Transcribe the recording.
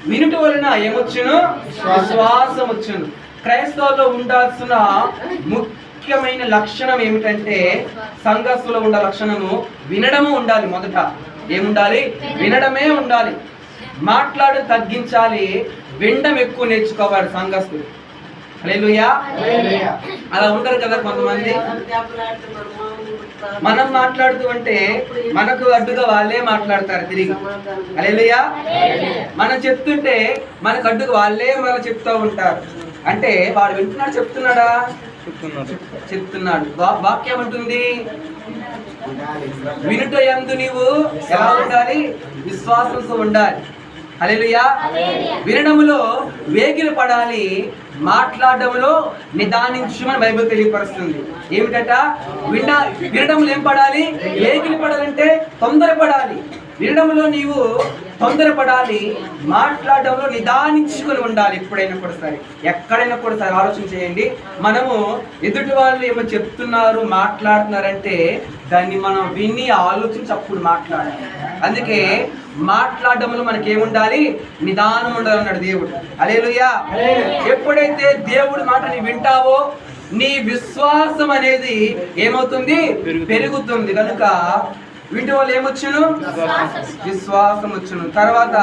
వినుట వలన ఏమొచ్చును? విశ్వాసం వచ్చును. క్రైస్తవుల్లో ఉండాల్సిన ముఖ్యమైన లక్షణం ఏమిటంటే, సంఘస్థులో ఉండే లక్షణము వినడము ఉండాలి. మొదట ఏముండాలి? వినడమే ఉండాలి. మాట్లాడడం తగ్గించాలి, వినడం ఎక్కువ నేర్చుకోవాలి సంఘస్థులు. హల్లెలూయా. అలా ఉంటారు కదా కొంతమంది. మనం మాట్లాడుతూ ఉంటే మనకు అడ్డుగా వాళ్ళే మాట్లాడతారు తిరిగి. హల్లెలూయా. మనం చెప్తుంటే మనకు అడ్డుగా వాళ్ళే మనం చెప్తూ ఉంటారు. అంటే వాడు వింటున్నాడు, చెప్తున్నాడా? చెప్తున్నాడు. వాక్యం ఉంటుంది, వినుట యందు నీవు ఎలా ఉండాలి? విశ్వాసంతో ఉండాలి. హల్లెలూయా. వినడములో వేగిలు పడాలి, మాట్లాడడంలో నిదానించమని బైబిల్ తెలియపరుస్తుంది. ఏమిటట? వినడంలో ఏం పడాలి? వేగిలు పడాలంటే తొందరపడాలి. వినడంలో నీవు తొందరపడాలి, మాట్లాడడంలో నిదానించుకొని ఉండాలి. ఎప్పుడైనా కూడా సరే, ఎక్కడైనా కూడా సరే ఆలోచన చేయండి. మనము ఎదుటి వాళ్ళు ఏమో చెప్తున్నారు, మాట్లాడుతున్నారంటే దాన్ని మనం విని ఆలోచించి అప్పుడు మాట్లాడాలి. అందుకే మాట్లాడడంలో మనకి ఏముండాలి? నిదానం ఉండాలి అన్నాడు దేవుడు. హల్లెలూయా. ఎప్పుడైతే దేవుడి మాట నీ వింటావో నీ విశ్వాసం అనేది ఏమవుతుంది? పెరుగుతుంది. కనుక వీటి వల్ల ఏమొచ్చును? విశ్వాసం వచ్చును. తర్వాత